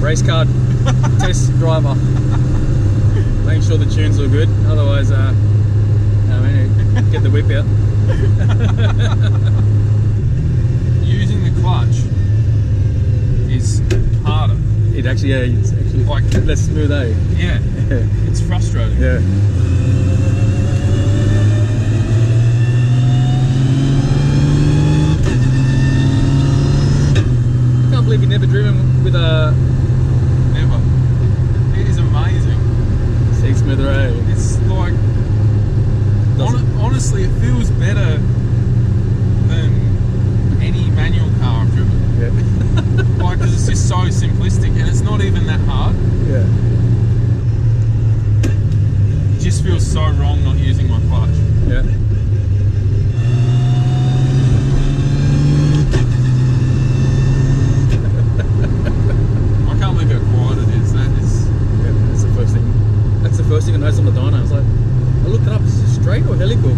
race car test driver. Making sure the tunes are good, otherwise, I mean, get the whip out. Using the clutch is harder. It's actually Like less smooth, eh? Yeah, it's frustrating. Yeah. I can't believe you've never driven with a... Never. It is amazing. Six smoother, eh? It's like, honestly, it feels better than any manual car I've driven. Yeah. Like, because it's just so simplistic and it's not even that hard. Yeah. It just feels so wrong not using my clutch. Yeah. I can't believe how quiet it is. Yeah, that's the first thing. That's the first thing I noticed on the dyno. I was like, I looked it up. Is it straight or helical?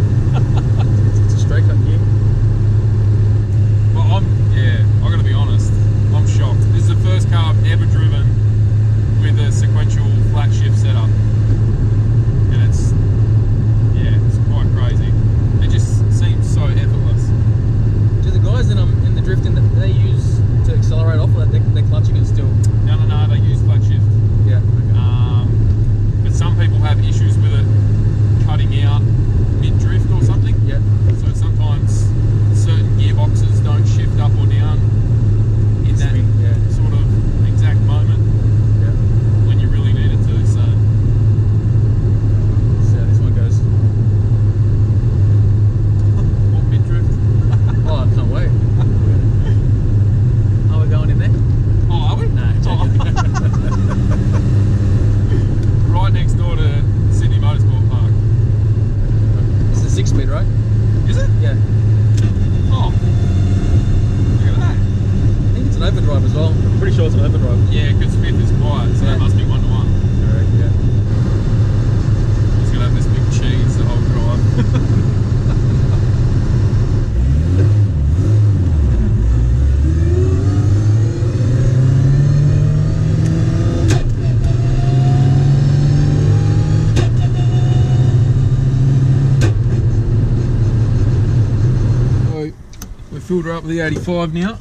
It's a straight cut gear. Well, I gotta be honest, I'm shocked. This is the first car I've ever driven with a sequential flat shift setup. And it's quite crazy. It just seems so effortless. Do the guys in the drifting that they use to accelerate off, or they're clutching it still? No, they use flat shift. Yeah. Okay. But some people have issues with it cutting out mid-drift or something. Yeah. So sometimes certain gearboxes don't shift up or down in that sort of exact moment when you really need it to. So this one goes. What, mid-drift? Oh, I can't wait. Are we going in there? Oh, are we? No, Right next door to Sydney Motorsport Park. It's a 6-speed, right? Is it? Yeah. Oh, look at that. I think it's an overdrive as well. I'm pretty sure it's an overdrive. Yeah, because 5th is quiet, so that must be 1-to-1. Correct, yeah. He's gonna have this big cheese the whole drive. Filled her up with the 85 now.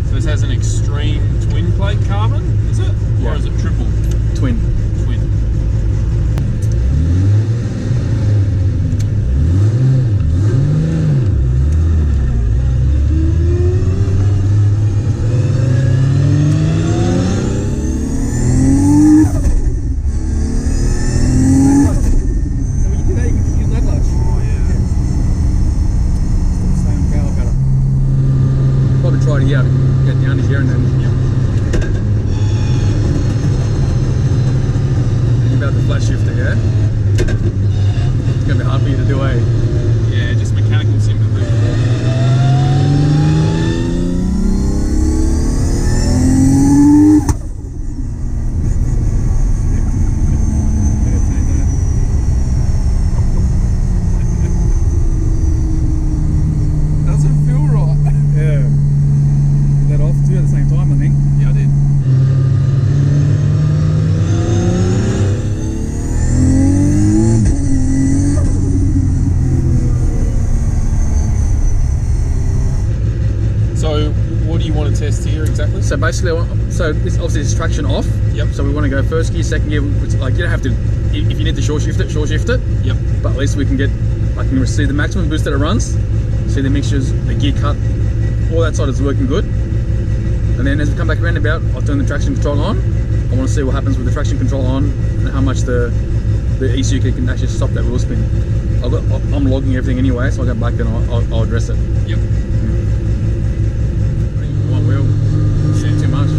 So this has an extreme twin plate carbon, is it? Yeah. Or is it triple? Twin. Twin. Try to get down to here and then you're about the flat shifter, yeah? It's gonna be hard for you to do, eh? Yeah, just mechanical sympathy. Doesn't feel right. Yeah. That off too at the same time, I think. Yeah, I did. So, what do you want to test here exactly? So basically, so this obviously is traction off. Yep. So we want to go first gear, second gear. Which, like, you don't have to. If you need to short shift it, short shift it. Yep. But at least we can get. I can see the maximum boost that it runs. See the mixtures, the gear cut, all that side is working good. And then as we come back around about, I'll turn the traction control on. I want to see what happens with the traction control on and how much the ECU can actually stop that wheel spin. I'm logging everything anyway, so I'll go back and I'll address it. Yep. One wheel, shit, too much.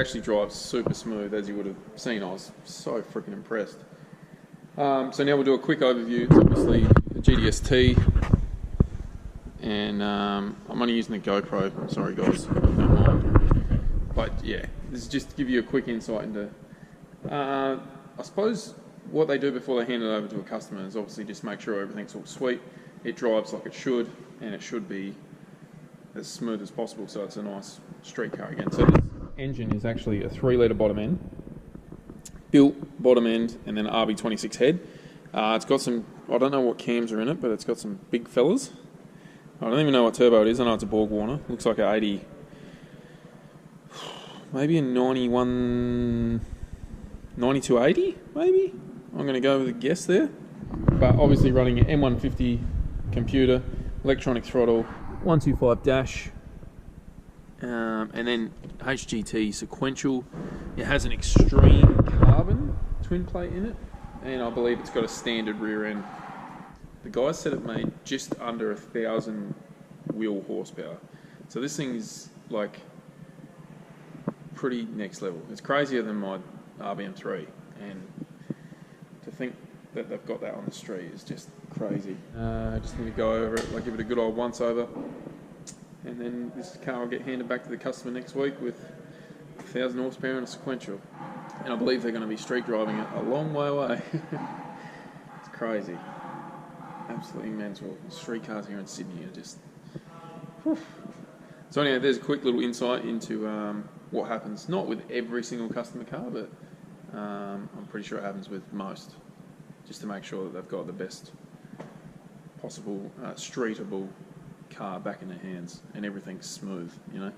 actually drives super smooth, as you would have seen. I was so freaking impressed. So now we'll do a quick overview. It's obviously the GTS-T, and I'm only using the GoPro. Sorry guys, don't mind. But yeah, this is just to give you a quick insight into, I suppose, what they do before they hand it over to a customer is obviously just make sure everything's all sweet. It drives like it should, and it should be as smooth as possible, so it's a nice street car again. So this engine is actually a 3-litre bottom end, built bottom end, and then RB26 head. It's got some, I don't know what cams are in it, but it's got some big fellas. I don't even know what turbo it is. I know it's a Borg Warner. Looks like an 80, maybe a 9280, maybe? I'm going to go with a guess there. But obviously running an M150 computer, electronic throttle, 125 dash, and then HGT Sequential. It has an extreme carbon twin plate in it, and I believe it's got a standard rear end. The guys said it made just under 1,000 wheel horsepower. So this thing is like pretty next level. It's crazier than my RBM3, and to think that they've got that on the street is just crazy. Just need to go over it, like give it a good old once over, and then this car will get handed back to the customer next week with 1,000 horsepower and a sequential. And I believe they're going to be street driving it a long way away. It's crazy. Absolutely mental. Street cars here in Sydney are just... Whew. So anyway, there's a quick little insight into what happens, not with every single customer car, but I'm pretty sure it happens with most, just to make sure that they've got the best possible streetable car back in their hands and everything's smooth, you know.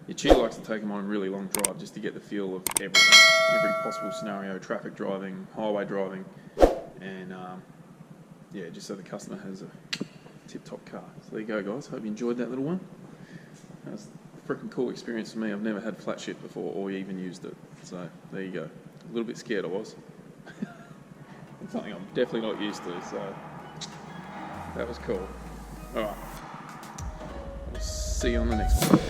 Your Chi likes to take them on a really long drive just to get the feel of everything, every possible scenario, traffic driving, highway driving, and yeah, just so the customer has a tip-top car. So there you go guys, hope you enjoyed that little one. That was a freaking cool experience for me. I've never had flat shit before or even used it, so there you go. A little bit scared I was. It's something I'm definitely not used to, so that was cool. Alright, we'll see you on the next one.